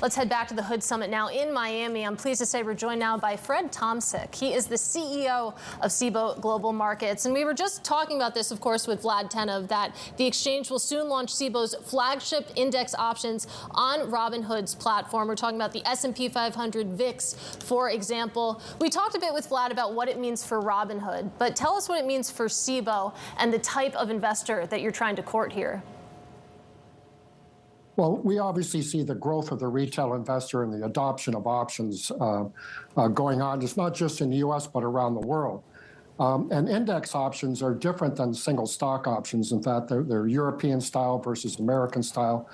Let's head back to the Hood Summit now in Miami. I'm pleased to say we're joined now by Fred Tomczyk. He is the CEO of Cboe Global Markets. And we were just talking about this, of course, with Vlad Tenev, that the exchange will soon launch Cboe's flagship index options on Robinhood's platform. We're talking about the S&P 500 VIX, for example. We talked a bit with Vlad about what it means for Robinhood, but tell us what it means for Cboe and the type of investor that you're trying to court here. Well, we obviously see the growth of the retail investor and the adoption of options going on. It's not just in the U.S., but around the world. And index options are different than single stock options. In fact, they're European style versus American style,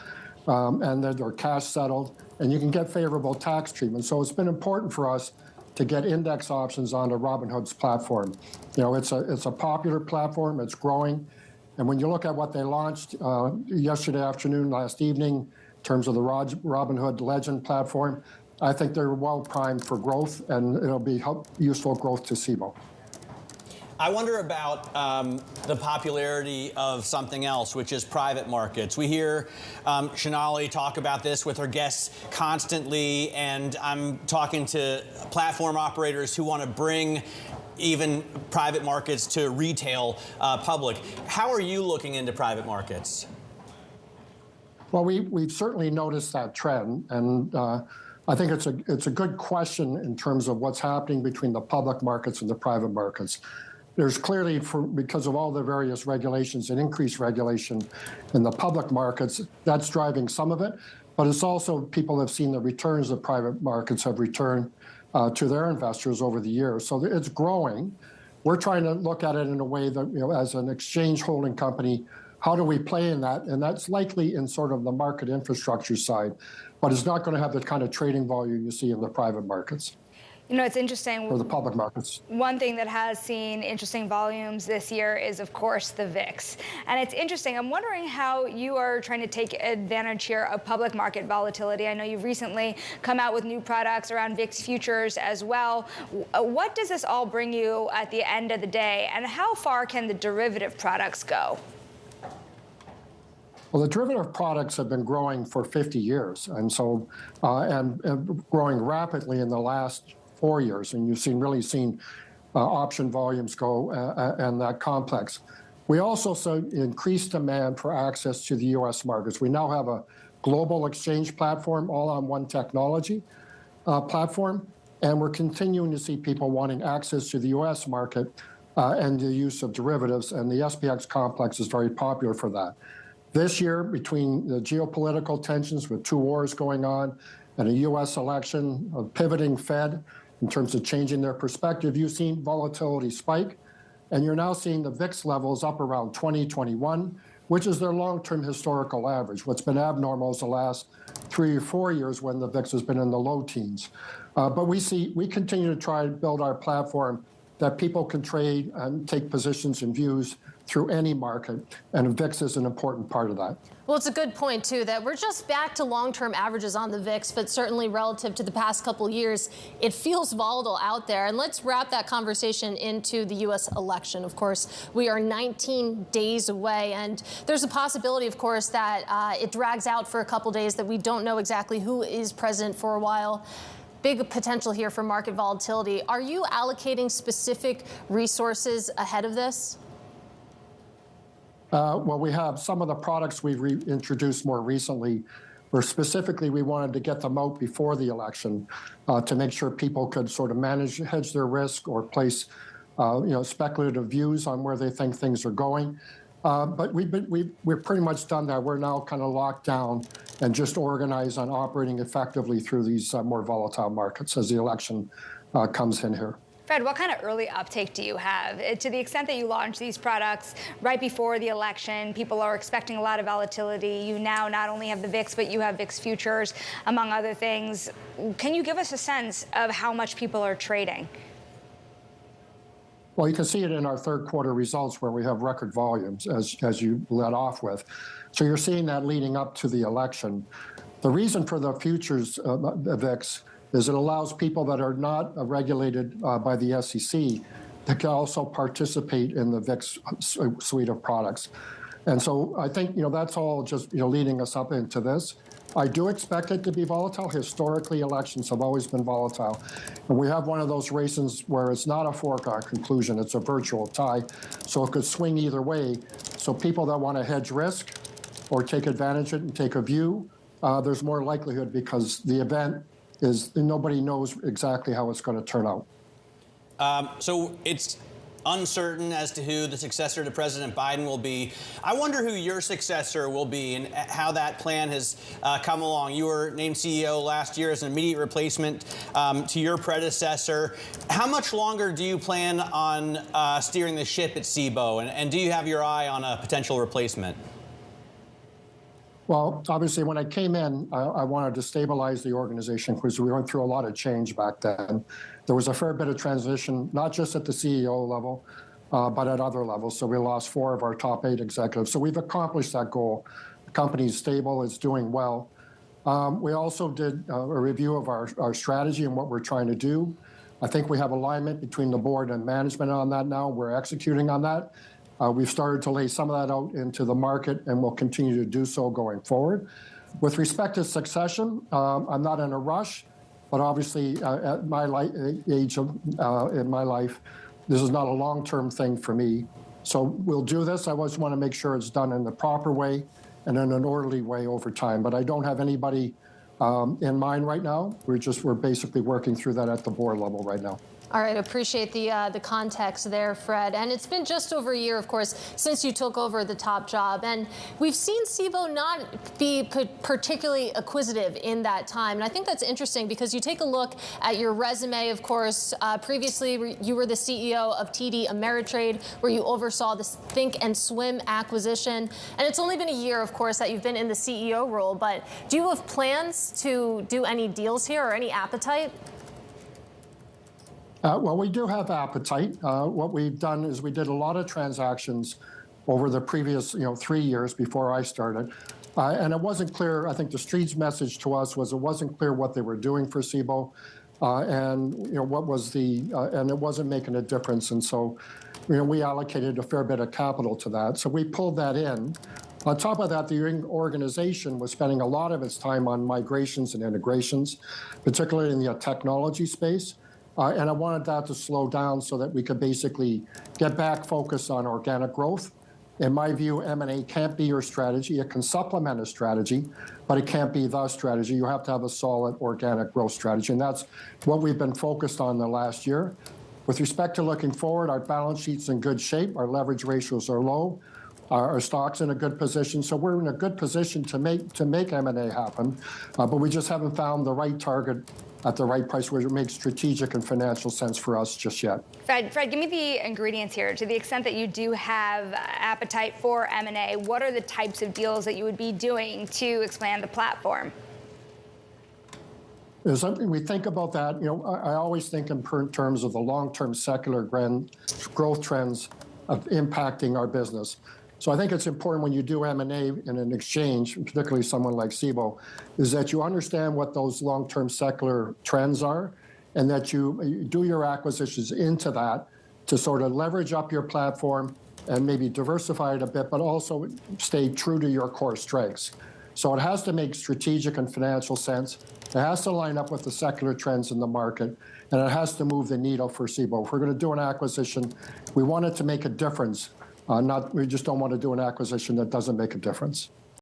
and they're cash settled, and you can get favorable tax treatment. So it's been important for us to get index options onto Robinhood's platform. You know, it's a popular platform. It's growing. And when you look at what they launched yesterday afternoon, last evening, in terms of the Robinhood Legend platform, I think they're well primed for growth, and it'll be useful growth to Cboe. I wonder about the popularity of something else, which is private markets. We hear Sonali talk about this with her guests constantly, and I'm talking to platform operators who want to bring even private markets to retail public. How are you looking into private markets? Well, we've certainly noticed that trend, and I think it's a good question in terms of what's happening between the public markets and the private markets. There's clearly, because of all the various regulations and increased regulation in the public markets, that's driving some of it. But it's also people have seen the returns that private markets have returned to their investors over the years. So it's growing. We're trying to look at it in a way that, you know, as an exchange holding company, how do we play in that? And that's likely in sort of the market infrastructure side, but it's not going to have the kind of trading volume you see in the private markets. You know, it's interesting. Or the public markets. One thing that has seen interesting volumes this year is, of course, the VIX. And it's interesting. I'm wondering how you are trying to take advantage here of public market volatility. I know you've recently come out with new products around VIX futures as well. What does this all bring you at the end of the day? And how far can the derivative products go? Well, the derivative products have been growing for 50 years, and so and growing rapidly in the last 4 years, and you've really seen option volumes go and that complex. We also saw increased demand for access to the U.S. markets. We now have a global exchange platform, all on one technology platform, and we're continuing to see people wanting access to the U.S. market and the use of derivatives, and the SPX complex is very popular for that. This year, between the geopolitical tensions with 2 wars going on and a U.S. election, a pivoting Fed, in terms of changing their perspective, you've seen volatility spike, and you're now seeing the VIX levels up around 2021, which is their long-term historical average. What's been abnormal is the last 3 or 4 years when the VIX has been in the low teens. But we continue to try to build our platform that people can trade and take positions and views through any market, and VIX is an important part of that. Well, it's a good point, too, that we're just back to long-term averages on the VIX, but certainly relative to the past couple years, it feels volatile out there. And let's wrap that conversation into the U.S. election. Of course, we are 19 days away, and there's a possibility, of course, that it drags out for a couple days, that we don't know exactly who is president for a while. Big potential here for market volatility. Are you allocating specific resources ahead of this? Well, we have some of the products we've introduced more recently, where specifically we wanted to get them out before the election to make sure people could sort of hedge their risk or place, speculative views on where they think things are going. But we're pretty much done that. We're now kind of locked down and just organized on operating effectively through these more volatile markets as the election comes in here. Fred, what kind of early uptake do you have? To the extent that you launch these products right before the election, people are expecting a lot of volatility. You now not only have the VIX, but you have VIX futures, among other things. Can you give us a sense of how much people are trading? Well, you can see it in our third quarter results where we have record volumes, as you led off with. So you're seeing that leading up to the election. The reason for the futures VIX is it allows people that are not regulated by the SEC that can also participate in the VIX suite of products. And so I think, that's all just, leading us up into this. I do expect it to be volatile. Historically, elections have always been volatile. And we have one of those races where it's not a foregone conclusion, it's a virtual tie. So it could swing either way. So people that want to hedge risk or take advantage of it and take a view, there's more likelihood because the event is nobody knows exactly how it's going to turn out. So it's uncertain as to who the successor to President Biden will be. I wonder who your successor will be and how that plan has come along. You were named CEO last year as an immediate replacement to your predecessor. How much longer do you plan on steering the ship at Cboe, and do you have your eye on a potential replacement? Well, obviously, when I came in, I wanted to stabilize the organization because we went through a lot of change back then. There was a fair bit of transition, not just at the CEO level, but at other levels. So we lost 4 of our top 8 executives. So we've accomplished that goal. The company's stable, it's doing well. We also did a review of our strategy and what we're trying to do. I think we have alignment between the board and management on that now. We're executing on that. We've started to lay some of that out into the market, and we'll continue to do so going forward. With respect to succession, I'm not in a rush, but obviously at my age in my life, this is not a long-term thing for me. So we'll do this. I always want to make sure it's done in the proper way and in an orderly way over time. But I don't have anybody in mind right now. We're basically working through that at the board level right now. All right, appreciate the context there, Fred. And it's been just over a year, of course, since you took over the top job. And we've seen Cboe not be particularly acquisitive in that time. And I think that's interesting because you take a look at your resume, of course. Previously, you were the CEO of TD Ameritrade, where you oversaw this Think and Swim acquisition. And it's only been a year, of course, that you've been in the CEO role. But do you have plans to do any deals here or any appetite? Well, we do have appetite. What we've done is we did a lot of transactions over the previous 3 years before I started. And it wasn't clear. I think the street's message to us was it wasn't clear what they were doing for Cboe, and what was and it wasn't making a difference. And so, we allocated a fair bit of capital to that. So we pulled that in. On top of that, the organization was spending a lot of its time on migrations and integrations, particularly in the technology space. And I wanted that to slow down so that we could basically get back focused on organic growth. In my view, M&A can't be your strategy. It can supplement a strategy, but it can't be the strategy. You have to have a solid organic growth strategy. And that's what we've been focused on the last year. With respect to looking forward, our balance sheet's in good shape. Our leverage ratios are low. Our stock's in a good position. So we're in a good position to make M&A happen. But we just haven't found the right target at the right price where it makes strategic and financial sense for us just yet. Fred, give me the ingredients here. To the extent that you do have appetite for M&A, what are the types of deals that you would be doing to expand the platform? There's something we think about that. I always think in terms of the long-term secular growth trends of impacting our business. So I think it's important when you do M&A in an exchange, particularly someone like Cboe, is that you understand what those long-term secular trends are and that you do your acquisitions into that to sort of leverage up your platform and maybe diversify it a bit, but also stay true to your core strengths. So it has to make strategic and financial sense. It has to line up with the secular trends in the market, and it has to move the needle for Cboe. If we're going to do an acquisition, we want it to make a difference. We just don't want to do an acquisition that doesn't make a difference.